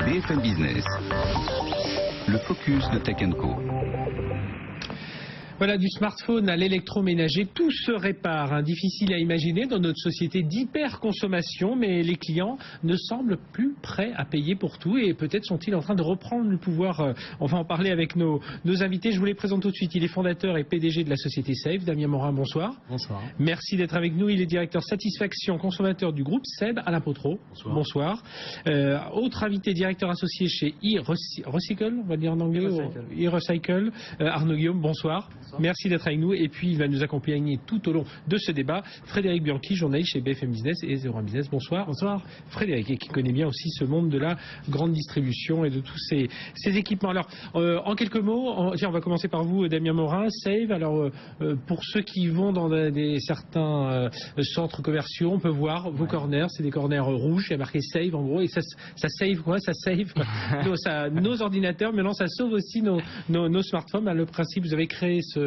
BFM Business, le focus de Tech & Co. Voilà, du smartphone à l'électroménager, tout se répare. Difficile à imaginer dans notre société d'hyperconsommation, mais les clients ne semblent plus prêts à payer pour tout et peut-être sont-ils en train de reprendre le pouvoir. On va en parler avec nos invités. Je vous les présente tout de suite. Il est fondateur et PDG de la société Save. Damien Morin, bonsoir. Bonsoir. Merci d'être avec nous. Il est directeur satisfaction consommateur du groupe Seb, Alain Potreau. Bonsoir. Autre invité, directeur associé chez e-Recycle, on va dire en anglais. e-Recycle, Arnaud Guillaume, bonsoir. Merci d'être avec nous. Et puis, il va nous accompagner tout au long de ce débat. Frédéric Bianchi, journaliste chez BFM Business et 01 Business. Bonsoir. Bonsoir. Frédéric, qui connaît bien aussi ce monde de la grande distribution et de tous ces équipements. Alors, en quelques mots, on va commencer par vous, Damien Morin. Save, alors, pour ceux qui vont dans certains centres commerciaux, on peut voir vos corners. C'est des corners rouges. Il y a marqué Save, en gros. Et ça save quoi? Ça save nos ordinateurs. Maintenant, ça sauve aussi nos smartphones. Le principe, vous avez créé ce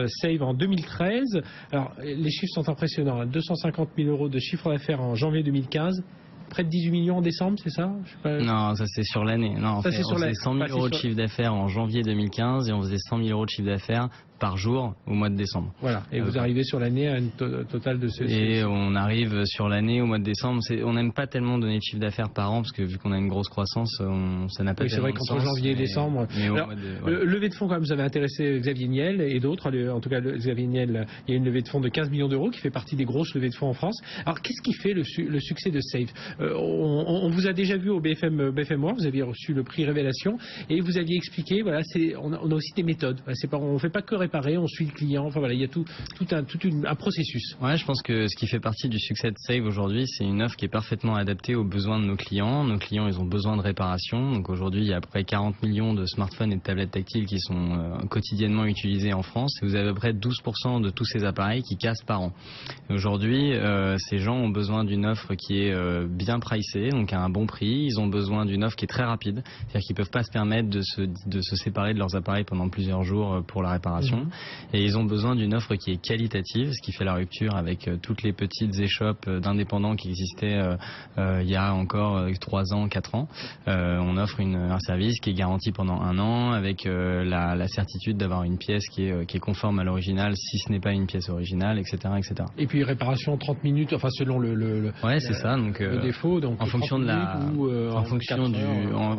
Save en 2013. Alors, les chiffres sont impressionnants. 250 000 € de chiffre d'affaires en janvier 2015. Près de 18 millions en décembre, c'est ça? Non, ça c'est sur l'année. Non, on faisait 100 000 € de chiffre d'affaires en janvier 2015 et on faisait 100 000 € de chiffre d'affaires par jour au mois de décembre. Voilà, et vous arrivez sur l'année à une totale de ce... Et on arrive sur l'année au mois de décembre. On n'aime pas tellement donner de chiffre d'affaires par an parce que vu qu'on a une grosse croissance, ça n'a pas tellement de sens. C'est vrai qu'entre janvier et décembre... Alors, levée de fonds, quand même, vous avez intéressé Xavier Niel et d'autres. En tout cas, Xavier Niel, il y a une levée de fonds de 15 millions d'euros qui fait partie des grosses levées de fonds en France. Alors, qu'est-ce qui fait le succès de Save? On vous a déjà vu au BFM One, vous aviez reçu le prix Révélation et vous aviez expliqué, voilà, on a aussi des méthodes. On ne fait pas que réparer, on suit le client. Enfin voilà, il y a tout un processus. Ouais, je pense que ce qui fait partie du succès de Save aujourd'hui, c'est une offre qui est parfaitement adaptée aux besoins de nos clients. Nos clients, ils ont besoin de réparation. Donc aujourd'hui, il y a à peu près 40 millions de smartphones et de tablettes tactiles qui sont quotidiennement utilisés en France. Et vous avez à peu près 12% de tous ces appareils qui cassent par an. Aujourd'hui, ces gens ont besoin d'une offre qui est bien pricée, donc à un bon prix. Ils ont besoin d'une offre qui est très rapide, c'est-à-dire qu'ils ne peuvent pas se permettre de se séparer de leurs appareils pendant plusieurs jours pour la réparation. Et ils ont besoin d'une offre qui est qualitative, ce qui fait la rupture avec toutes les petites échoppes d'indépendants qui existaient il y a encore 3 ans, 4 ans. On offre un service qui est garanti pendant 1 an avec la certitude d'avoir une pièce qui est conforme à l'original si ce n'est pas une pièce originale, etc., etc. Et puis réparation 30 minutes, enfin selon le c'est ça. Donc, le défaut, donc en fonction de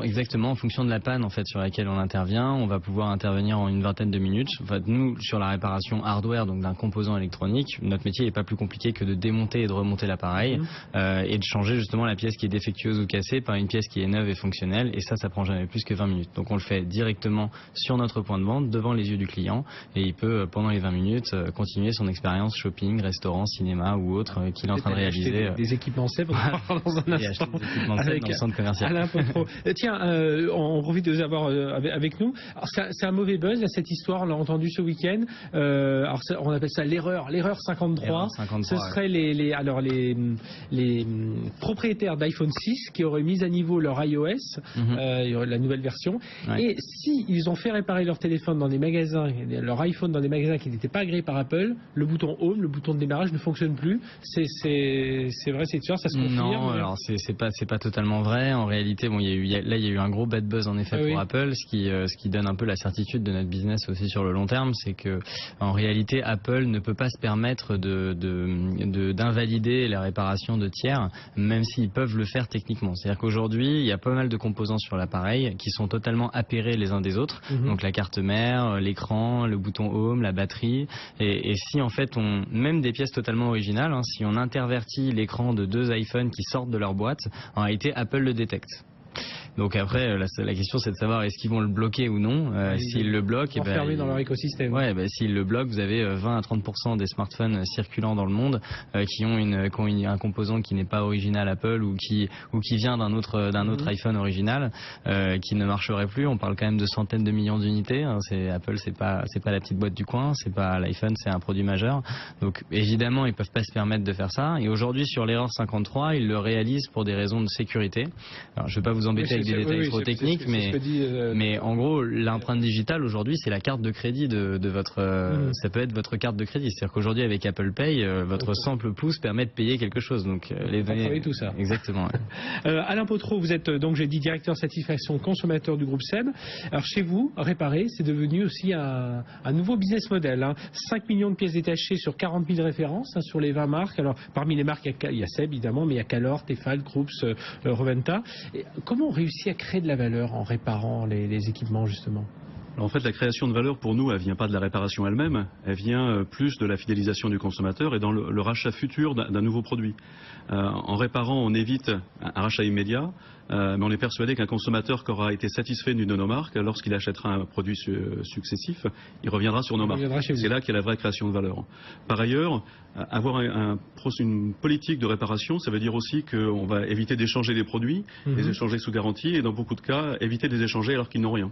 exactement, en fonction de la panne en fait sur laquelle on intervient, on va pouvoir intervenir en une vingtaine de minutes. En fait, nous, sur la réparation hardware, donc d'un composant électronique, notre métier n'est pas plus compliqué que de démonter et de remonter l'appareil et de changer justement la pièce qui est défectueuse ou cassée par une pièce qui est neuve et fonctionnelle. Et ça prend jamais plus que 20 minutes. Donc on le fait directement sur notre point de vente, devant les yeux du client, et il peut pendant les 20 minutes continuer son expérience shopping, restaurant, cinéma ou autre qu'il est en train de réaliser. Des équipements Seb dans un instant. Avec dans le centre commercial. Alain Potreau. Tiens, on profite de vous avoir avec nous. C'est un mauvais buzz, là, cette histoire, on l'a entendu ce week-end. On appelle ça l'erreur 53. Ce serait les propriétaires d'iPhone 6 qui auraient mis à niveau leur iOS, la nouvelle version. Ouais. Et si ils ont fait réparer leur téléphone dans des magasins, leur iPhone dans des magasins qui n'étaient pas agréés par Apple, le bouton Home, le bouton de démarrage ne fonctionne plus. C'est vrai, c'est sûr, ça se confirme? Non, alors c'est pas totalement vrai. En réalité, bon, il y a eu un gros bad buzz en effet pour Apple, ce qui donne un peu la certitude de notre business aussi sur le long terme, c'est que en réalité Apple ne peut pas se permettre d'invalider la réparation de tiers, même s'ils peuvent le faire techniquement. C'est-à-dire qu'aujourd'hui, il y a pas mal de composants sur l'appareil qui sont totalement appairés les uns des autres. Donc la carte mère, l'écran, le bouton Home, la batterie. Et si en fait même des pièces totalement originales, si on intervertit l'écran de 2 iPhones qui sortent de leur boîte, en réalité Apple le détecte. Donc après, la question c'est de savoir est-ce qu'ils vont le bloquer ou non. S'ils le bloquent, enfermés dans leur écosystème. Ouais, s'ils le bloquent, vous avez 20 à 30% des smartphones circulant dans le monde qui ont un composant qui n'est pas original Apple ou qui vient d'un autre iPhone original qui ne marcherait plus. On parle quand même de centaines de millions d'unités. Apple, c'est pas la petite boîte du coin, c'est pas l'iPhone, c'est un produit majeur. Donc évidemment, ils peuvent pas se permettre de faire ça. Et aujourd'hui, sur l'erreur 53, ils le réalisent pour des raisons de sécurité. Alors, je vais pas vous embêter avec des détails trop techniques, mais en gros, l'empreinte digitale aujourd'hui, c'est la carte de crédit de votre. Ça peut être votre carte de crédit. C'est-à-dire qu'aujourd'hui, avec Apple Pay, votre simple pouce permet de payer quelque chose. Donc les données. Tout ça. Exactement. Ouais. Alain Potreau, vous êtes donc, j'ai dit, directeur satisfaction consommateur du groupe SEB. Alors chez vous, réparer, c'est devenu aussi un nouveau business model. 5 millions de pièces détachées sur 40 000 références sur les 20 marques. Alors parmi les marques, il y a SEB évidemment, mais il y a Calor, Tefal, Groups, Roventa. Et comment on réussit à créer de la valeur en réparant les équipements justement? Alors en fait, la création de valeur pour nous, elle vient pas de la réparation elle-même, elle vient plus de la fidélisation du consommateur et dans le rachat futur d'un nouveau produit. En réparant, on évite un rachat immédiat, mais on est persuadé qu'un consommateur qui aura été satisfait d'une de nos marques, lorsqu'il achètera un produit successif, il reviendra sur nos marques. C'est là qu'il y a la vraie création de valeur. Par ailleurs, avoir une politique de réparation, ça veut dire aussi qu'on va éviter d'échanger des produits, les échanger sous garantie et dans beaucoup de cas, éviter de les échanger alors qu'ils n'ont rien.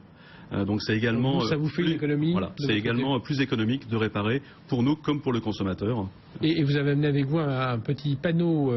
Donc c'est également ça vous fait une économie. Voilà, c'est également plus économique de réparer pour nous comme pour le consommateur. Et vous avez amené avec vous un petit panneau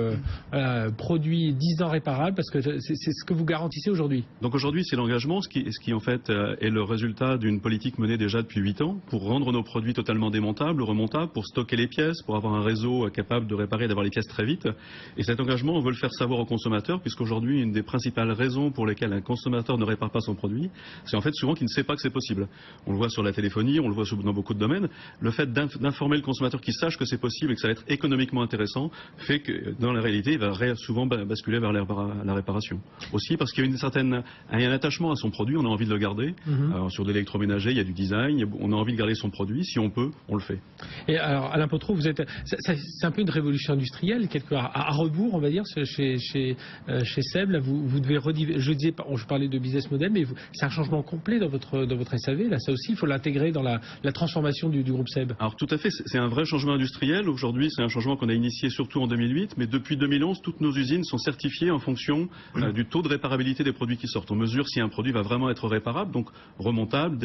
produit 10 ans réparable parce que c'est ce que vous garantissez aujourd'hui. Donc aujourd'hui c'est l'engagement, ce qui en fait est le résultat d'une politique menée déjà depuis 8 ans pour rendre nos produits totalement démontables, remontables, pour stocker les pièces, pour avoir un réseau capable de réparer et d'avoir les pièces très vite. Et cet engagement on veut le faire savoir aux consommateurs puisqu'aujourd'hui une des principales raisons pour lesquelles un consommateur ne répare pas son produit, c'est en fait souvent qui ne sait pas que c'est possible. On le voit sur la téléphonie, on le voit dans beaucoup de domaines. Le fait d'informer le consommateur qui sache que c'est possible et que ça va être économiquement intéressant fait que dans la réalité, il va souvent basculer vers la réparation. Aussi parce qu'il y a un attachement à son produit, on a envie de le garder. Alors, sur de l'électroménager, il y a du design, on a envie de garder son produit. Si on peut, on le fait. Et alors, Alain Potreau, c'est un peu une révolution industrielle, quelque part, à rebours, on va dire, chez SEB. Là, vous devez je parlais de business model, mais c'est un changement complet dans votre SAV. Là, ça aussi, il faut l'intégrer dans la transformation du groupe SEB. Alors tout à fait, c'est un vrai changement industriel. Aujourd'hui, c'est un changement qu'on a initié surtout en 2008, mais depuis 2011, toutes nos usines sont certifiées en fonction du taux de réparabilité des produits qui sortent. On mesure si un produit va vraiment être réparable, donc remontable,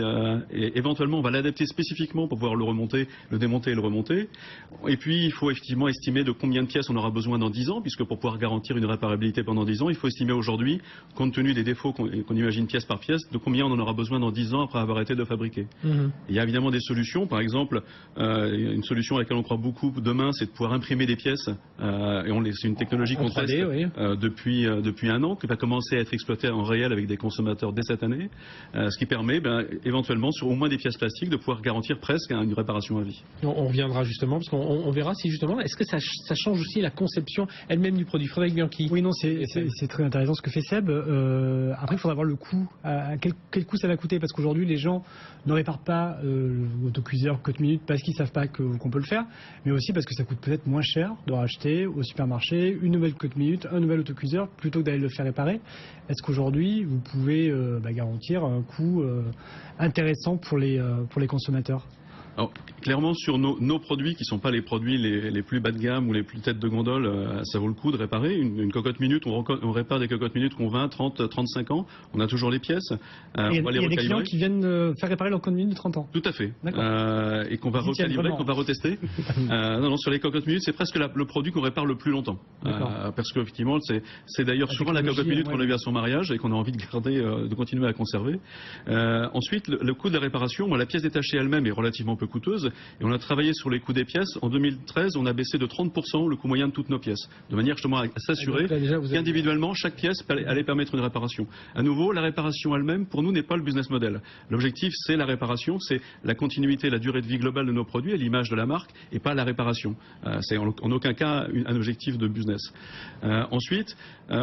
et éventuellement on va l'adapter spécifiquement pour pouvoir le remonter, le démonter et le remonter. Et puis il faut effectivement estimer de combien de pièces on aura besoin dans 10 ans, puisque pour pouvoir garantir une réparabilité pendant 10 ans, il faut estimer aujourd'hui, compte tenu des défauts qu'on imagine pièce par pièce, de combien on en aura besoin dans 10 ans après avoir été de fabriquer. Il y a évidemment des solutions, par exemple, une solution à laquelle on croit beaucoup demain, c'est de pouvoir imprimer des pièces, et c'est une technologie qu'on teste depuis 1 an, qui va commencer à être exploitée en réel avec des consommateurs dès cette année, ce qui permet éventuellement, sur au moins des pièces plastiques, de pouvoir garantir presque une réparation à vie. On reviendra justement, parce qu'on verra si justement, est-ce que ça change aussi la conception elle-même du produit? Frédéric Bianchi. Oui, non, c'est très intéressant ce que fait SEB. Après, il faudra voir le coût, quel coût ça va coûter, parce qu'aujourd'hui, les gens ne réparent pas l'autocuiseur cote minute parce qu'ils ne savent pas qu'on peut le faire, mais aussi parce que ça coûte peut-être moins cher de racheter au supermarché une nouvelle cote minute, un nouvel autocuiseur, plutôt que d'aller le faire réparer. Est-ce qu'aujourd'hui, vous pouvez garantir un coût intéressant pour les consommateurs? Alors, clairement, sur nos produits qui ne sont pas les produits les plus bas de gamme ou les plus têtes de gondole, ça vaut le coup de réparer. Une cocotte minute, on répare des cocottes minutes qui ont 20, 30, 35 ans. On a toujours les pièces. Il y a des clients qui viennent faire réparer leur cocotte minute de 30 ans. Tout à fait. Et qu'on va recalibrer, qu'on va retester. Non, sur les cocottes minutes, c'est presque le produit qu'on répare le plus longtemps. Parce qu'effectivement, c'est d'ailleurs souvent la cocotte minute qu'on a eu à son mariage et qu'on a envie de garder, de continuer à conserver. Ensuite, le coût de la réparation, la pièce détachée elle-même est relativement peu coûteuse, et on a travaillé sur les coûts des pièces. En 2013, on a baissé de 30% le coût moyen de toutes nos pièces, de manière justement à s'assurer qu'individuellement, chaque pièce allait permettre une réparation. À nouveau, la réparation elle-même, pour nous, n'est pas le business model. L'objectif, c'est la réparation, c'est la continuité, la durée de vie globale de nos produits et l'image de la marque, et pas la réparation. C'est en aucun cas un objectif de business. Ensuite,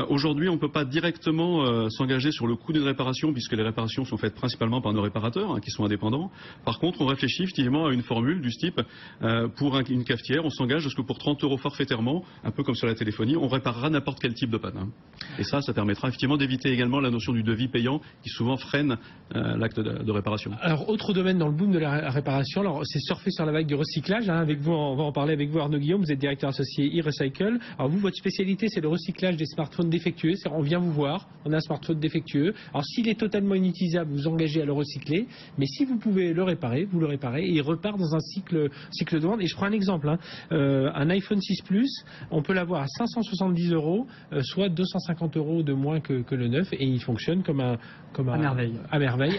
aujourd'hui, on ne peut pas directement s'engager sur le coût d'une réparation, puisque les réparations sont faites principalement par nos réparateurs, qui sont indépendants. Par contre, on réfléchit effectivement à une formule du type pour une cafetière, on s'engage à ce que pour 30 € forfaitairement, un peu comme sur la téléphonie, on réparera n'importe quel type de panne. Et ça permettra effectivement d'éviter également la notion du devis payant qui souvent freine l'acte de réparation. Alors, autre domaine dans le boom de la réparation, c'est surfer sur la vague du recyclage. Avec vous, on va en parler avec vous, Arnaud Guillaume, vous êtes directeur associé e-Recycle. Alors vous, votre spécialité, c'est le recyclage des smartphones défectueux. On vient vous voir, on a un smartphone défectueux. Alors s'il est totalement inutilisable, vous engagez à le recycler. Mais si vous pouvez le réparer, vous le réparez et repart dans un cycle de vente. Et je prends un exemple, hein. Un iPhone 6 Plus, on peut l'avoir à 570 €, soit 250 € de moins que le neuf, et il fonctionne comme à merveille,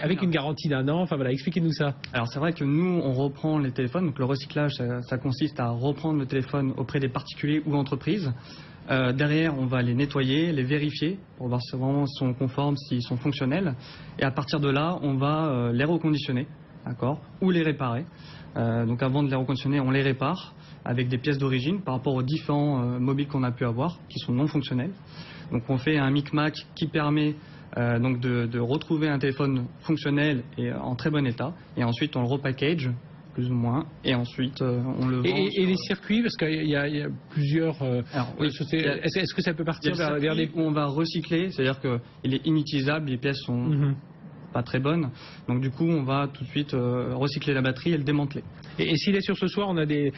avec une garantie d'1 an. Enfin voilà, expliquez-nous ça. Alors c'est vrai que nous, on reprend les téléphones. Donc le recyclage, ça consiste à reprendre le téléphone auprès des particuliers ou entreprises. Derrière, on va les nettoyer, les vérifier pour voir si vraiment ils sont conformes, s'ils sont fonctionnels. Et à partir de là, on va les reconditionner, d'accord, ou les réparer. Donc avant de les reconditionner, on les répare avec des pièces d'origine par rapport aux différents mobiles qu'on a pu avoir, qui sont non fonctionnels. Donc on fait un micmac qui permet donc de retrouver un téléphone fonctionnel et en très bon état. Et ensuite, on le repackage, plus ou moins, et ensuite on le vend. Et les circuits, parce qu'il y a plusieurs sociétés. Est-ce que ça peut partir vers des... où on va recycler, c'est-à-dire qu'il est inutilisable, les pièces sont pas très bonnes, donc du coup on va tout de suite recycler la batterie et le démanteler. Et s'il est sur ce soir, on a des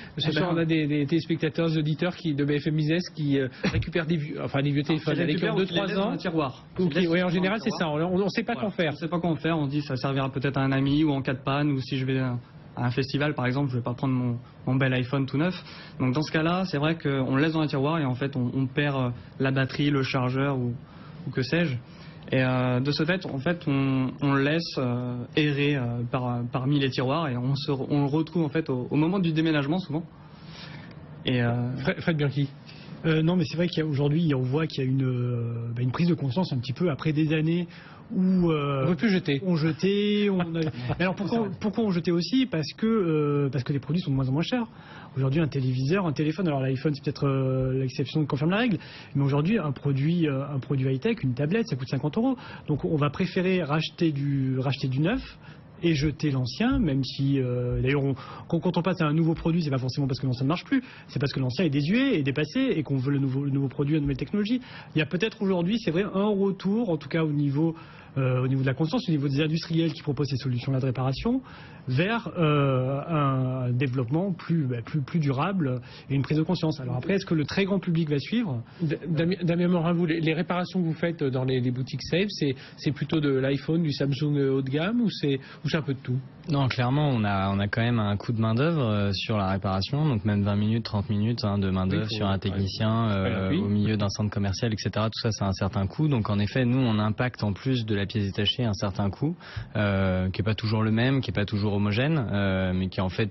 téléspectateurs, des auditeurs de BFM Business qui récupèrent des vieux téléphones avec 2-3 ans. Un tiroir. Oui, en général c'est ça, on ne sait pas quoi faire. On ne sait pas quoi en faire, on dit ça servira peut-être à un ami ou en cas de panne, ou si je vais à un festival par exemple, je ne vais pas prendre mon bel iPhone tout neuf. Donc dans ce cas-là, c'est vrai qu'on le laisse dans un tiroir et en fait on perd la batterie, le chargeur ou que sais-je. Et de ce fait, en fait, on le laisse errer parmi les tiroirs et on le retrouve en fait au moment du déménagement souvent. Et Fred Bianchi. Non, mais c'est vrai qu'aujourd'hui, on voit qu'il y a une prise de conscience un petit peu après des années où on veut plus jeter. On jetait. Alors pourquoi on jetait aussi? Parce que les produits sont de moins en moins chers. Aujourd'hui, un téléviseur, un téléphone, alors l'iPhone c'est peut-être l'exception qui confirme la règle, mais aujourd'hui un produit high-tech, une tablette, ça coûte 50 €. Donc on va préférer racheter du neuf et jeter l'ancien, même si d'ailleurs quand on passe à un nouveau produit, c'est pas forcément parce que l'ancien ne marche plus, c'est parce que l'ancien est désuet, est dépassé et qu'on veut le nouveau produit, la nouvelle technologie. Il y a peut-être aujourd'hui, c'est vrai, un retour, en tout cas au niveau de la conscience, au niveau des industriels qui proposent ces solutions-là de réparation, vers un développement plus durable et une prise de conscience. Alors après, est-ce que le très grand public va suivre? Damien Morin, vous, les réparations que vous faites dans les boutiques Save, c'est plutôt de l'iPhone, du Samsung haut de gamme, ou c'est un peu de tout? Non, clairement, on a quand même un coût de main-d'œuvre sur la réparation, donc même 20 minutes, 30 minutes de main-d'œuvre sur un technicien au milieu d'un centre commercial, etc. Tout ça, c'est un certain coût. Donc en effet, nous, on impacte en plus de la pièce détachée un certain coût, qui n'est pas toujours le même, qui n'est pas toujours homogène, mais qui en fait,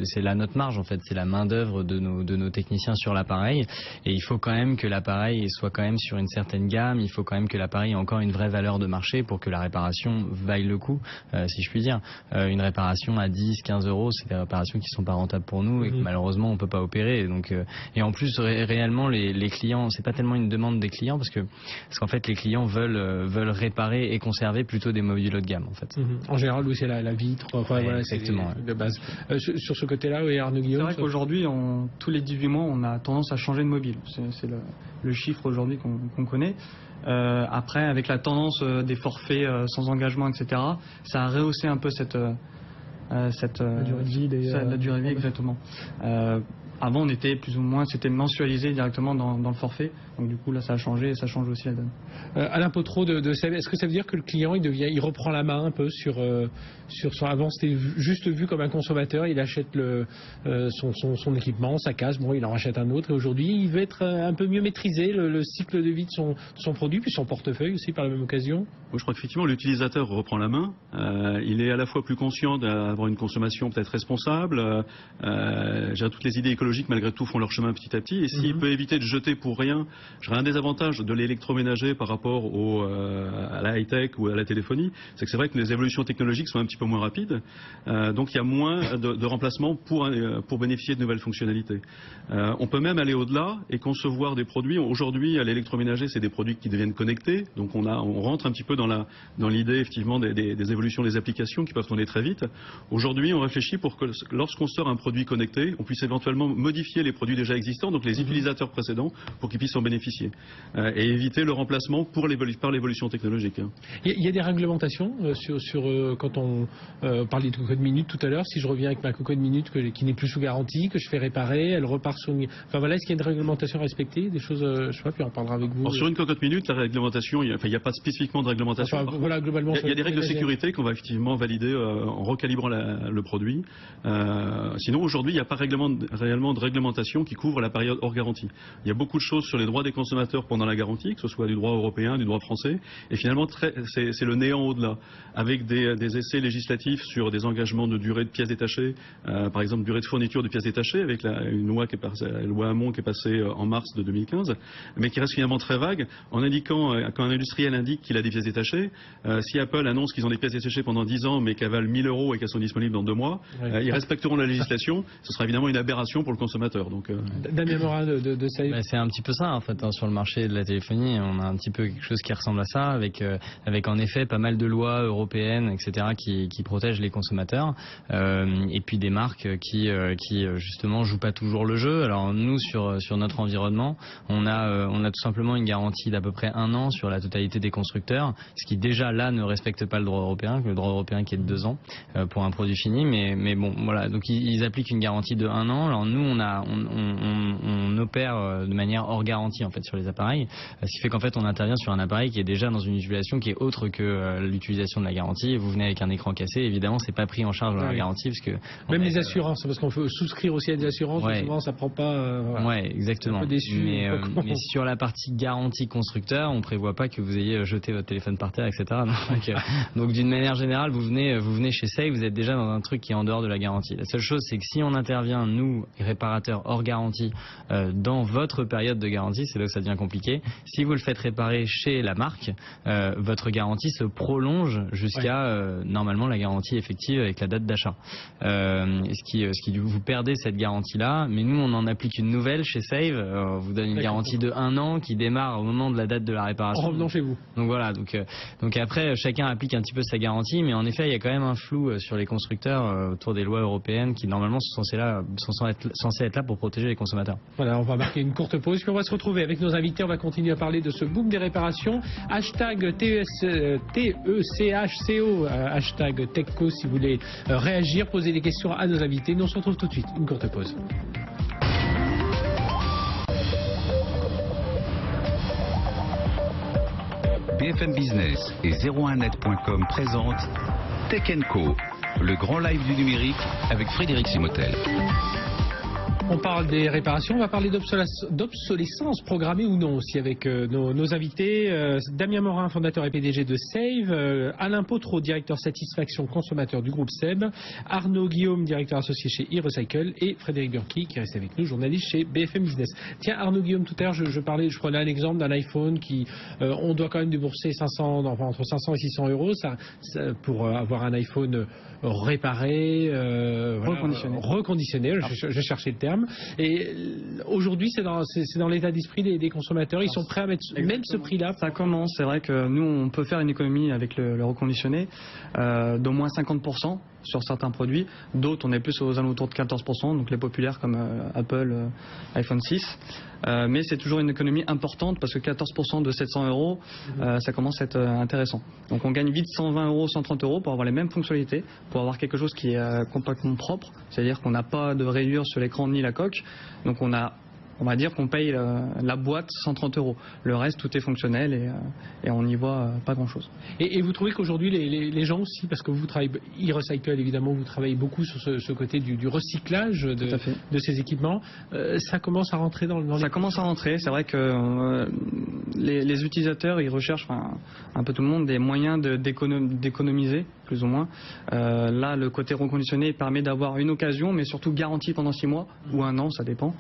c'est là notre marge, en fait, c'est la main-d'œuvre de nos techniciens sur l'appareil. Et il faut quand même que l'appareil soit quand même sur une certaine gamme, il faut quand même que l'appareil ait encore une vraie valeur de marché pour que la réparation vaille le coup, si je puis dire. Une réparation à 10, 15 €, c'est des réparations qui sont pas rentables pour nous et que malheureusement on peut pas opérer. Donc, et en plus, réellement, les clients, c'est pas tellement une demande des clients parce qu'en fait, les clients veulent réparer et conserver plutôt des mobiles haut de gamme, en fait. En général, oui, c'est la vitre, voilà, exactement, de base. Sur ce côté-là, oui, Arnaud Guillaume. C'est vrai qu'aujourd'hui, tous les 18 mois, on a tendance à changer de mobile. C'est le chiffre aujourd'hui qu'on connaît. Après, avec la tendance des forfaits sans engagement, etc., ça a rehaussé un peu la durée de vie, exactement. Avant, on était plus ou moins, c'était mensualisé directement dans le forfait. Donc du coup, là, ça a changé et ça change aussi la donne. Alain Potreau de Seb, est-ce que ça veut dire que le client, il reprend la main un peu sur son... Avant, c'était juste vu comme un consommateur, il achète son équipement, sa case, bon, il en rachète un autre. Et aujourd'hui, il veut être un peu mieux maîtrisé, le cycle de vie de son produit, puis son portefeuille aussi par la même occasion. Moi, je crois qu'effectivement, l'utilisateur reprend la main. Il est à la fois plus conscient d'avoir une consommation peut-être responsable. Toutes les idées écologiques, malgré tout, font leur chemin petit à petit. Et s'il peut éviter de jeter pour rien, un des avantages de l'électroménager par rapport à la high-tech ou à la téléphonie, c'est que c'est vrai que les évolutions technologiques sont un petit peu moins rapides. Donc il y a moins de remplacements pour bénéficier de nouvelles fonctionnalités. On peut même aller au-delà et concevoir des produits. Aujourd'hui, à l'électroménager, c'est des produits qui deviennent connectés. Donc on rentre un petit peu dans l'idée effectivement des évolutions des applications qui peuvent tourner très vite. Aujourd'hui, on réfléchit pour que lorsqu'on sort un produit connecté, on puisse éventuellement modifier les produits déjà existants, donc les utilisateurs précédents, pour qu'ils puissent en bénéficier et éviter le remplacement par l'évolution technologique. Il y a des réglementations quand on parlait de cocotte minute tout à l'heure. Si je reviens avec ma cocotte minute qui n'est plus sous garantie, que je fais réparer, elle repart sur une... Enfin voilà, est-ce qu'il y a une réglementation à respecter, des choses, je sais pas, puis on en parlera avec vous. Alors, sur une cocotte minute, la réglementation, il n'y a pas spécifiquement de réglementation. Enfin, voilà, globalement, il y a des règles de sécurité qu'on va effectivement valider en recalibrant le produit. Sinon, aujourd'hui, il n'y a pas réellement de réglementation qui couvre la période hors garantie. Il y a beaucoup de choses sur les droits des consommateurs pendant la garantie, que ce soit du droit européen, du droit français, et finalement, c'est le néant au-delà, avec des essais législatifs sur des engagements de durée de pièces détachées, par exemple, durée de fourniture de pièces détachées, avec une loi la loi Hamon qui est passée en mars de 2015, mais qui reste finalement très vague, en indiquant, quand un industriel indique qu'il a des pièces détachées, si Apple annonce qu'ils ont des pièces détachées pendant 10 ans, mais qu'elles valent 1 000 € et qu'elles sont disponibles dans 2 mois, ils respecteront la législation. Ce sera évidemment une aberration pour le consommateur. Donc, Damien Morin de Save. C'est un petit peu ça en fait, sur le marché de la téléphonie. On a un petit peu quelque chose qui ressemble à ça, avec en effet pas mal de lois européennes, etc., qui protègent les consommateurs, et puis des marques qui justement jouent pas toujours le jeu. Alors nous, sur notre environnement, on a tout simplement une garantie d'à peu près 1 an sur la totalité des constructeurs, ce qui déjà là ne respecte pas le droit européen, le droit européen qui est de 2 ans pour un produit fini, mais bon voilà, donc ils appliquent une garantie de 1 an. Alors nous on opère de manière hors garantie en fait sur les appareils, ce qui fait qu'en fait on intervient sur un appareil qui est déjà dans une utilisation qui est autre que l'utilisation de la garantie. Vous venez avec un écran cassé, évidemment c'est pas pris en charge dans la garantie, parce que même les assurances, parce qu'on peut souscrire aussi à des assurances, mais souvent ça prend pas. Ouais, exactement. Un peu déçu, mais sur la partie garantie constructeur, on prévoit pas que vous ayez jeté votre téléphone par terre, etc. Donc d'une manière générale, vous venez chez Save, vous êtes déjà dans un truc qui est en dehors de la garantie. La seule chose, c'est que si on intervient, nous, réparateurs hors garantie, dans votre période de garantie, c'est là où ça devient compliqué. Si vous le faites réparer chez la marque, votre garantie se prolonge jusqu'à normalement la garantie effective avec la date d'achat. Ce qui vous perdez cette garantie-là, mais nous on en applique une nouvelle chez Save. On vous donne une garantie de 1 an qui démarre au moment de la date de la réparation. En revenant chez vous. Donc voilà, donc après chacun applique un petit peu sa garantie, mais en effet il y a quand même un flou sur les constructeurs autour des lois européennes qui normalement sont censées être là pour protéger les consommateurs. Voilà, on va marquer une courte pause, puis on va se retrouver avec nos invités. On va continuer à parler de ce boom des réparations. Hashtag TECHCO, hashtag TechCo si vous voulez réagir, poser des questions à nos invités. Nous on se retrouve tout de suite. Une courte pause. BFM Business et 01net.com présentent Tech & Co, le grand live du numérique avec Frédéric Simotel. On parle des réparations, on va parler d'obsolescence programmée ou non aussi avec nos invités. Damien Morin, fondateur et PDG de Save, Alain Potreau, directeur satisfaction consommateur du groupe SEB, Arnaud Guillaume, directeur associé chez eRecycle, et Frédéric Burki qui reste avec nous, journaliste chez BFM Business. Tiens Arnaud Guillaume, tout à l'heure je prenais un exemple d'un iPhone qui on doit quand même débourser entre 500 et 600 euros pour avoir un iPhone réparé, reconditionné, je cherchais le terme. Et aujourd'hui, c'est dans l'état d'esprit des consommateurs. Ils sont prêts à mettre même ce prix-là. Ça commence. C'est vrai que nous, on peut faire une économie avec le reconditionné d'au moins 50% sur certains produits. D'autres, on est plus aux alentours de 14%, donc les populaires comme Apple, iPhone 6. Mais c'est toujours une économie importante parce que 14% de 700 euros, ça commence à être intéressant. Donc on gagne vite 120 euros, 130 euros pour avoir les mêmes fonctionnalités, pour avoir quelque chose qui est complètement propre, c'est-à-dire qu'on n'a pas de rayures sur l'écran ni la coque. Donc on va dire qu'on paye la boîte 130 euros. Le reste, tout est fonctionnel et on n'y voit pas grand-chose. Et vous trouvez qu'aujourd'hui, les gens aussi, parce que vous travaillez, eRecycle évidemment, vous travaillez beaucoup sur ce côté du recyclage de ces équipements, ça commence à rentrer dans les... Ça commence à rentrer. C'est vrai que les utilisateurs, ils recherchent, un peu tout le monde, des moyens d'économiser, plus ou moins. Là, le côté reconditionné permet d'avoir une occasion, mais surtout garantie pendant 6 mois ou 1 an, ça dépend.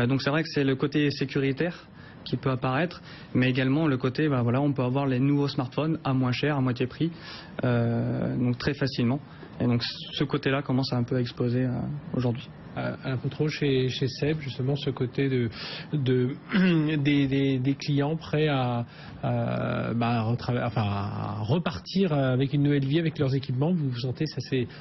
Donc c'est vrai que c'est le côté sécuritaire qui peut apparaître, mais également le côté, on peut avoir les nouveaux smartphones à moins cher, à moitié prix, donc très facilement. Et donc ce côté-là commence à un peu exploser aujourd'hui. un peu trop chez Seb, justement, ce côté des clients prêts à repartir avec une nouvelle vie avec leurs équipements. Vous sentez,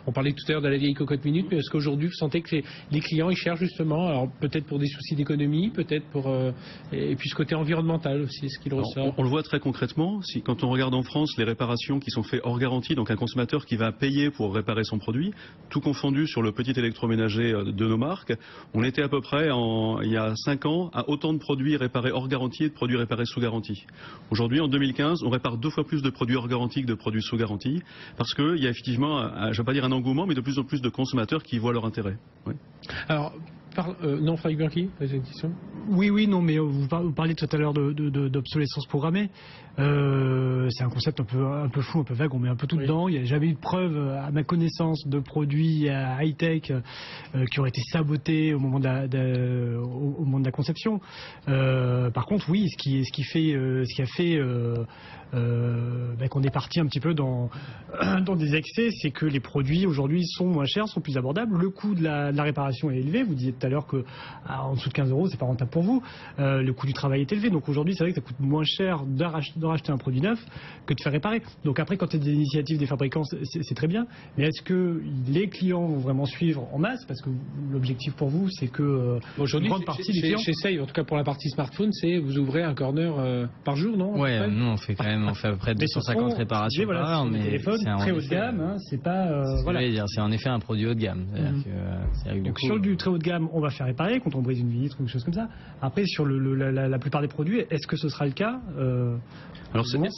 on parlait tout à l'heure de la vieille cocotte minute, mais est-ce qu'aujourd'hui vous sentez que les clients ils cherchent justement, alors peut-être pour des soucis d'économie, peut-être et puis ce côté environnemental aussi, est-ce qu'il ressort? On le voit très concrètement, quand on regarde en France les réparations qui sont faites hors garantie, donc un consommateur qui va payer pour réparer son produit, tout confondu sur le petit électroménager de nos marques, on était à peu près il y a 5 ans à autant de produits réparés hors garantie et de produits réparés sous garantie. Aujourd'hui, en 2015, on répare 2 fois plus de produits hors garantie que de produits sous garantie, parce qu'il y a effectivement, je ne vais pas dire un engouement, mais de plus en plus de consommateurs qui voient leur intérêt. Oui. Alors, non, Frédéric Bianchi, vous avez une question? Oui, non, mais vous parliez tout à l'heure d'obsolescence programmée. C'est un concept un peu fou, un peu vague, on met un peu tout dedans. Il n'y a jamais eu de preuve, à ma connaissance, de produits high-tech qui auraient été sabotés au moment de la conception. Par contre, oui, ce qui a fait qu'on est parti un petit peu dans des excès, c'est que les produits aujourd'hui sont moins chers, sont plus abordables. Le coût de la réparation est élevé. Vous disiez tout à l'heure qu'en dessous de 15 €, c'est pas rentable pour vous. Le coût du travail est élevé. Donc aujourd'hui, c'est vrai que ça coûte moins cher de racheter un produit neuf que de faire réparer. Donc après, quand il y a des initiatives des fabricants, c'est très bien. Mais est-ce que les clients vont vraiment suivre en masse? Parce que l'objectif pour vous, c'est que aujourd'hui, grande partie des clients... J'essaye, en tout cas pour la partie smartphone, c'est vous ouvrez un corner par jour, non? Ouais, nous on fait à peu près 250 réparations par heure, mais téléphone très haut de gamme, hein, c'est pas... C'est en effet un produit haut de gamme. Donc sur du très haut de gamme, on va faire réparer quand on brise une vitre ou quelque chose comme ça. Après, sur la plupart des produits, est-ce que ce sera le cas? Alors c'est vrai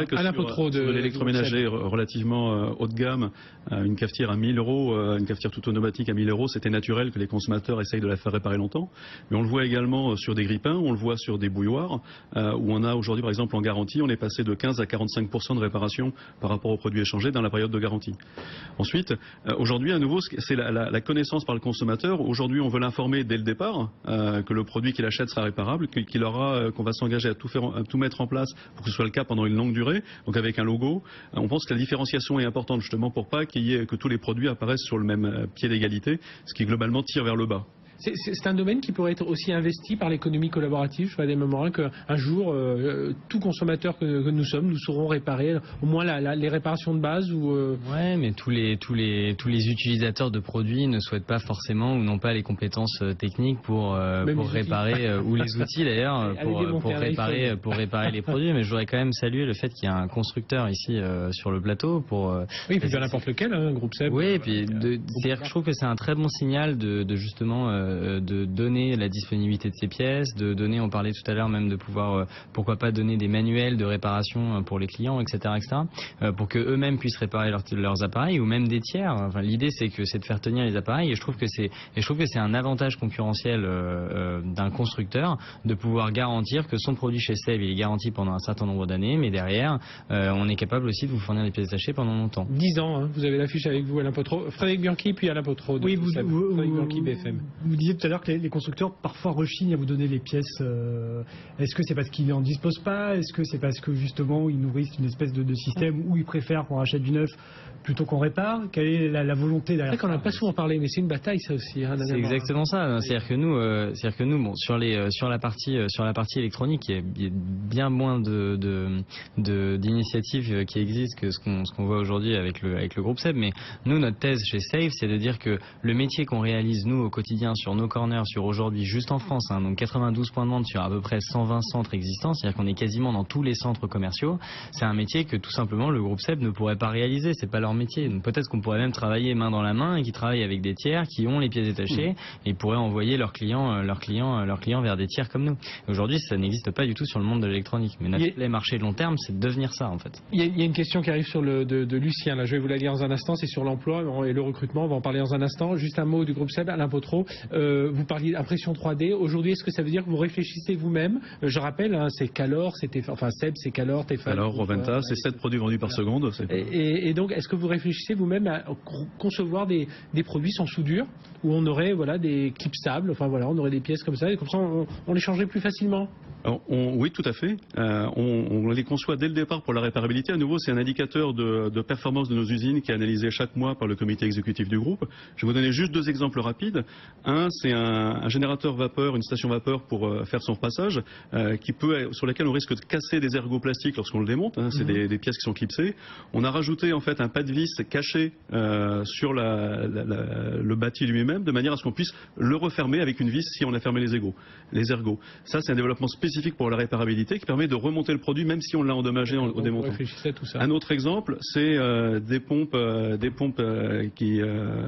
que sur l'électroménager relativement haut de gamme, une cafetière à 1 000 €, une cafetière toute automatique à 1 000 €, c'était naturel que les consommateurs essayent de la faire réparer longtemps. Mais on le voit également sur des grille-pains, on le voit sur des bouilloires, où on a aujourd'hui par exemple en garantie, on est passé de 15 à 45% de réparation par rapport aux produits échangés dans la période de garantie. Ensuite, aujourd'hui à nouveau, c'est la connaissance par le consommateur. Aujourd'hui on veut l'informer dès le départ que le produit qu'il achète sera réparable, qu'on va s'engager à tout mettre en place pour que ce soit le cas pendant une longue durée, donc avec un logo. On pense que la différenciation est importante justement pour pas que tous les produits apparaissent sur le même pied d'égalité, ce qui globalement tire vers le bas. C'est un domaine qui pourrait être aussi investi par l'économie collaborative. Je vois des moments qu'un jour, tout consommateur que nous sommes, nous saurons réparer au moins les réparations de base. Ouais, mais tous les utilisateurs de produits ne souhaitent pas forcément ou n'ont pas les compétences techniques pour réparer ou les outils d'ailleurs pour réparer les produits. Mais je voudrais quand même saluer le fait qu'il y a un constructeur ici sur le plateau oui, puis bien n'importe lequel, un groupe Seb. Oui, et puis c'est-à-dire que je trouve que c'est un très bon signal de justement de donner la disponibilité de ces pièces, de donner, on parlait tout à l'heure même de pouvoir, pourquoi pas donner des manuels de réparation pour les clients, etc., pour que eux-mêmes puissent réparer leurs appareils ou même des tiers. Enfin, l'idée c'est de faire tenir les appareils et je trouve que c'est un avantage concurrentiel d'un constructeur de pouvoir garantir que son produit chez Seb il est garanti pendant un certain nombre d'années, mais derrière on est capable aussi de vous fournir des pièces détachées pendant longtemps. 10 ans, hein, vous avez l'affiche avec vous, Alain Potreau, Frédéric Bianchi puis Alain Potreau. Oui, Frédéric Bianchi, BFM. Vous disiez tout à l'heure que les constructeurs parfois rechignent à vous donner les pièces. Est-ce que c'est parce qu'ils n'en disposent pas? Est-ce que c'est parce que justement ils nourrissent une espèce de système où ils préfèrent qu'on rachète du neuf plutôt qu'on répare? Quelle est la volonté derrière? C'est vrai qu'on n'a pas souvent parlé, mais c'est une bataille ça aussi. Hein, c'est exactement ça. C'est-à-dire que nous, bon, sur la partie électronique, il y a bien moins d'initiatives qui existent que ce qu'on voit aujourd'hui avec le groupe Seb. Mais nous, notre thèse chez Save, c'est de dire que le métier qu'on réalise nous au quotidien sur nos corners, sur aujourd'hui juste en France, hein, donc 92 points de vente sur à peu près 120 centres existants, c'est-à-dire qu'on est quasiment dans tous les centres commerciaux. C'est un métier que tout simplement le groupe Seb ne pourrait pas réaliser. C'est pas leur métier. Donc peut-être qu'on pourrait même travailler main dans la main et qui travaillent avec des tiers qui ont les pièces détachées et pourraient envoyer leurs clients vers des tiers comme nous. Aujourd'hui, ça n'existe pas du tout sur le monde de l'électronique. Mais notre marché long terme, c'est de devenir ça en fait. Il y a une question qui arrive de Lucien. Là, je vais vous la lire dans un instant. C'est sur l'emploi et le recrutement. On va en parler dans un instant. Juste un mot du groupe Seb, Alain Potreau. Vous parliez d'impression 3D. Aujourd'hui, est-ce que ça veut dire que vous réfléchissez vous-même? Je rappelle, hein, c'est Calor, Seb, c'est Calor, Tefal. Alors, Roventa, c'est 7 produits vendus par seconde. Et donc, est-ce que vous réfléchissez vous-même à concevoir des produits sans soudure où on aurait des clips stables, enfin voilà, on aurait des pièces comme ça et comme ça on les changerait plus facilement? Alors, oui, tout à fait. On les conçoit dès le départ pour la réparabilité. À nouveau, c'est un indicateur de performance de nos usines qui est analysé chaque mois par le comité exécutif du groupe. Je vais vous donner juste 2 exemples rapides. Un, c'est un générateur vapeur, une station vapeur pour faire son repassage, sur laquelle on risque de casser des ergoplastiques lorsqu'on le démonte. C'est des pièces qui sont clipsées. On a rajouté en fait un pas de vis caché sur le bâti lui-même, de manière à ce qu'on puisse le refermer avec une vis si on a fermé les ergots. Ça, c'est un développement spécifique pour la réparabilité qui permet de remonter le produit même si on l'a endommagé au démontant. Tout ça. Un autre exemple, c'est des pompes qui,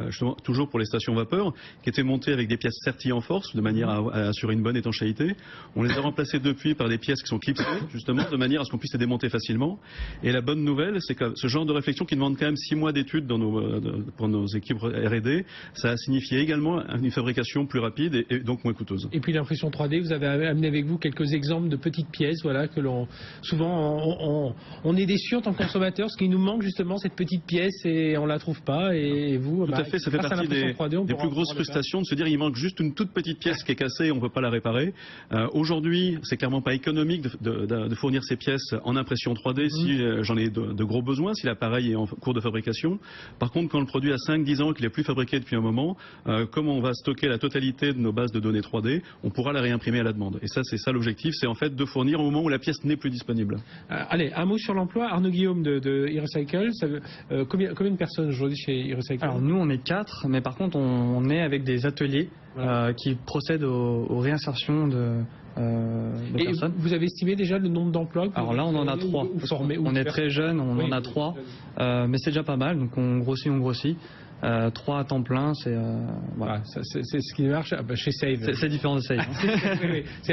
justement, toujours pour les stations vapeur, qui étaient montées avec des pièces serties en force de manière à assurer une bonne étanchéité. On les a remplacées depuis par des pièces qui sont clipsées, justement, de manière à ce qu'on puisse les démonter facilement. Et la bonne nouvelle, c'est que ce genre de réflexion qui demande quand même 6 mois d'études pour nos équipes R&D, ça a signifié également une fabrication plus rapide et donc moins coûteuse. Et puis l'impression 3D, vous avez amené avec vous quelques exemples de petites pièces, voilà, que souvent on est déçu en tant que consommateur, parce qu'il nous manque justement cette petite pièce et on la trouve pas. Et vous, tout à fait, ça fait partie des plus grosses frustrations de se dire il manque juste une toute petite pièce qui est cassée et on ne peut pas la réparer. Aujourd'hui, c'est clairement pas économique de fournir ces pièces en impression 3D si j'en ai de gros besoins, si l'appareil est en cours de fabrication. Par contre, quand le produit a 5-10 ans et qu'il n'est plus fabriqué depuis un moment, comme on va stocker la totalité de nos bases de données 3D, on pourra la réimprimer à la demande. Et ça, c'est ça l'objectif, c'est en fait de fournir au moment où la pièce n'est plus disponible. Allez, un mot sur l'emploi. Arnaud Guillaume de e-Recycle, combien de personnes aujourd'hui chez e-Recycle? Alors nous on est 4, mais par contre on est avec des ateliers qui procèdent aux réinsertions de personnes. Vous avez estimé déjà le nombre d'emplois? Alors là on en a 3. On est très jeunes, on en a 3, mais c'est déjà pas mal, donc on grossit. 3 à temps plein, c'est voilà. C'est ce qui marche chez Save. C'est différent de Save.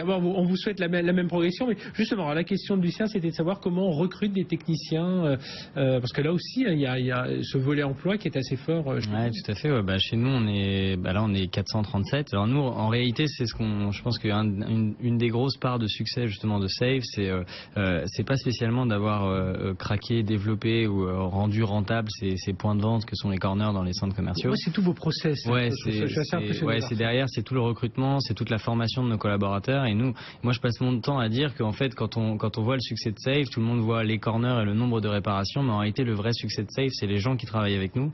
On vous souhaite la même progression, mais justement, la question de Lucien, c'était de savoir comment on recrute des techniciens, parce que là aussi, il y a ce volet emploi qui est assez fort. Oui, tout à fait. Chez nous, on est 437. Alors nous, en réalité, je pense qu'une des grosses parts de succès justement de Save, c'est pas spécialement d'avoir craqué, développé ou rendu rentable ces points de vente que sont les corners dans les centres commerciaux. C'est tous vos process. C'est derrière, c'est tout le recrutement, c'est toute la formation de nos collaborateurs. Et moi, je passe mon temps à dire qu'en fait, quand on voit le succès de Save, tout le monde voit les corners et le nombre de réparations, mais en réalité, le vrai succès de Save, c'est les gens qui travaillent avec nous,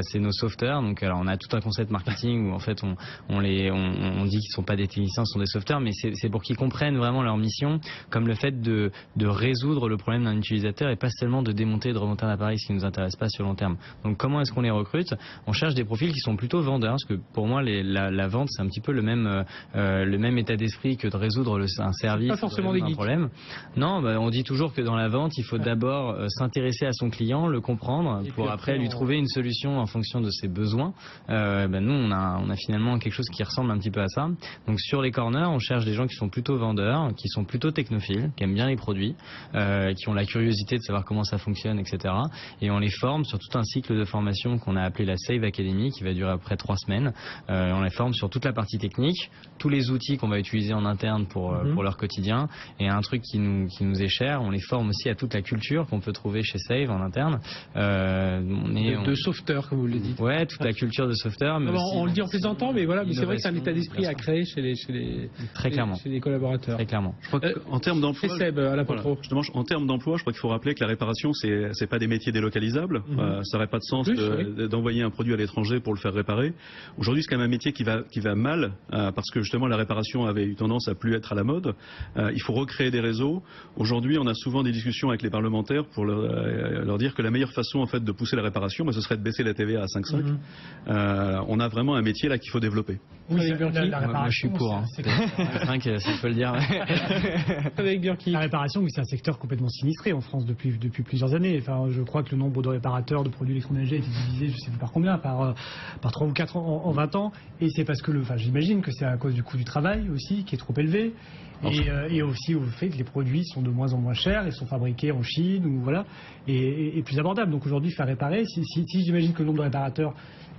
c'est nos sauveteurs. Donc, alors, on a tout un concept marketing où en fait, on dit qu'ils sont pas des techniciens, ce sont des sauveteurs, mais c'est pour qu'ils comprennent vraiment leur mission, comme le fait de résoudre le problème d'un utilisateur et pas seulement de démonter et de remonter un appareil, ce qui nous intéresse pas sur long terme. Donc, comment est-ce qu'on les recrute? On cherche des profils qui sont plutôt vendeurs, parce que pour moi la vente c'est un petit peu le même état d'esprit que de résoudre un service, pas forcément des geeks. Un problème. Non, on dit toujours que dans la vente il faut d'abord s'intéresser à son client, le comprendre, pour après lui trouver une solution en fonction de ses besoins. Nous on a finalement quelque chose qui ressemble un petit peu à ça. Donc sur les corners on cherche des gens qui sont plutôt vendeurs, qui sont plutôt technophiles, qui aiment bien les produits, qui ont la curiosité de savoir comment ça fonctionne, etc. Et on les forme sur tout un cycle de formation qu'on a appelé la Save Academy, qui va durer à peu près 3 semaines. On les forme sur toute la partie technique, tous les outils qu'on va utiliser en interne pour leur quotidien. Et un truc qui nous est cher, on les forme aussi à toute la culture qu'on peut trouver chez Save en interne. De sauveteurs, comme vous le dites. Ouais, toute la culture de sauveteurs. On le dit en plaisantement, mais voilà, mais c'est vrai que c'est un état d'esprit à créer chez les collaborateurs. Très clairement. Je crois qu'en termes d'emploi, justement, en termes d'emploi, je crois qu'il faut rappeler que la réparation, c'est pas des métiers délocalisables. Ça n'aurait pas de sens d'envoyer un produit à l'étranger pour le faire réparer. Aujourd'hui, c'est quand même un métier qui va mal parce que justement la réparation avait eu tendance à plus être à la mode. Il faut recréer des réseaux. Aujourd'hui, on a souvent des discussions avec les parlementaires pour leur dire que la meilleure façon en fait de pousser la réparation, ce serait de baisser la TVA à 5,5. On a vraiment un métier là qu'il faut développer. Oui, moi je suis pour. C'est 5, si je peux le dire. Avec Bianchi. La réparation, oui, c'est un secteur complètement sinistré en France depuis plusieurs années. Enfin, je crois que le nombre de réparateurs de produits électroménagers a été divisé, je ne sais plus par combien, par 3 ou 4 en 20 ans. Et c'est parce que, j'imagine que c'est à cause du coût du travail aussi, qui est trop élevé. Et aussi au fait que les produits sont de moins en moins chers et sont fabriqués en Chine et plus abordables. Donc aujourd'hui, faire réparer, si j'imagine que le nombre de réparateurs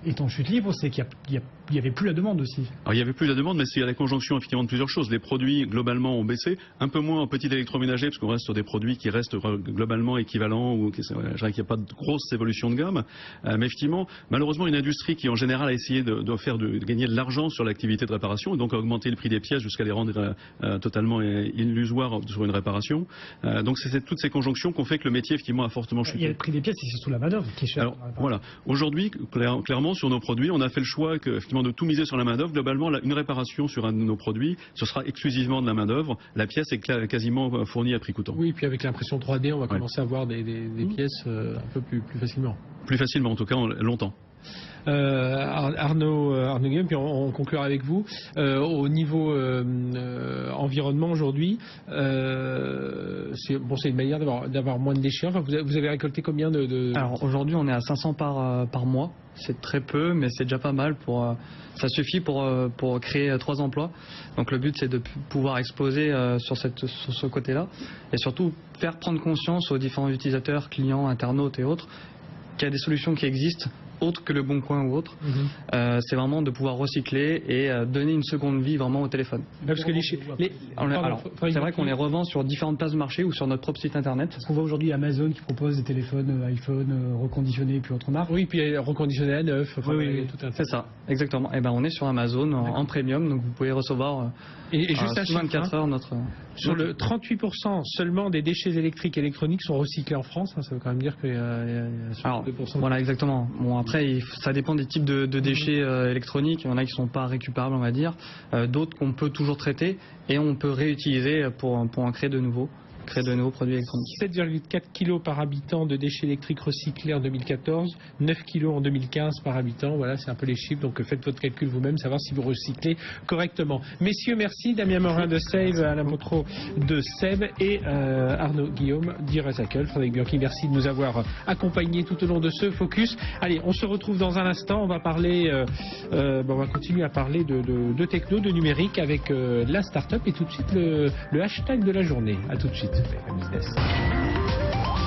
est en chute libre, c'est qu'il y a n'y avait plus la demande aussi. Alors il n'y avait plus la demande, mais c'est à la conjonction effectivement de plusieurs choses. Les produits globalement ont baissé, un peu moins en petit électroménager, parce qu'on reste sur des produits qui restent globalement équivalents, ou je dirais qu'il n'y a pas de grosse évolution de gamme. Mais effectivement, malheureusement, une industrie qui en général a essayé de gagner de l'argent sur l'activité de réparation, et donc a augmenté le prix des pièces jusqu'à les rendre totalement illusoires sur une réparation. Donc c'est toutes ces conjonctions qui ont fait que le métier effectivement a fortement chuté. Il y a le prix des pièces, c'est surtout la main-d'œuvre qui est chère. Alors voilà, aujourd'hui, clairement sur nos produits, on a fait le choix effectivement de tout miser sur la main-d'œuvre. Globalement, une réparation sur un de nos produits, ce sera exclusivement de la main-d'œuvre. La pièce est quasiment fournie à prix coûtant. Oui, puis avec l'impression 3D, on va commencer à voir des pièces un peu plus facilement. Plus facilement, en tout cas, longtemps. Arnaud Guillaume, puis on conclura avec vous. Au niveau environnement aujourd'hui, c'est une manière d'avoir moins de déchets. Enfin, vous avez récolté combien de... Alors aujourd'hui, on est à 500 par mois. C'est très peu, mais c'est déjà pas mal. Ça suffit pour créer 3 emplois. Donc le but, c'est de pouvoir exploser sur ce côté-là, et surtout faire prendre conscience aux différents utilisateurs, clients, internautes et autres, qu'il y a des solutions qui existent, autre que le Bon Coin ou autre. C'est vraiment de pouvoir recycler et donner une seconde vie vraiment au téléphone. Parce que c'est vrai qu'on les revend sur différentes places de marché ou sur notre propre site internet. Parce qu'on voit aujourd'hui Amazon qui propose des téléphones iPhone reconditionnés puis autres marques. Oui, puis reconditionnés à neuf. Oui. C'est ça, exactement. Et on est sur Amazon en premium, donc vous pouvez recevoir et juste à 24 heures notre... Sur le 38% seulement des déchets électriques et électroniques sont recyclés en France. Ça veut quand même dire qu'il y a 2%. Voilà, exactement. Bon, après, ça dépend des types de déchets électroniques. Il y en a qui ne sont pas récupérables, on va dire. D'autres qu'on peut toujours traiter et on peut réutiliser pour en créer de nouveaux produits électroniques. 7,4 kg par habitant de déchets électriques recyclés en 2014, 9 kg en 2015 par habitant. Voilà, c'est un peu les chiffres. Donc faites votre calcul vous-même, savoir si vous recyclez correctement. Messieurs, merci. Damien Morin de Save, Alain Potreau de Seb et Arnaud Guillaume d'E-Recycle. Frédéric Burki, merci de nous avoir accompagnés tout au long de ce focus. Allez, on se retrouve dans un instant. On va parler, on va continuer à parler de techno, de numérique avec la start-up et tout de suite le hashtag de la journée. À tout de suite. BFM Business.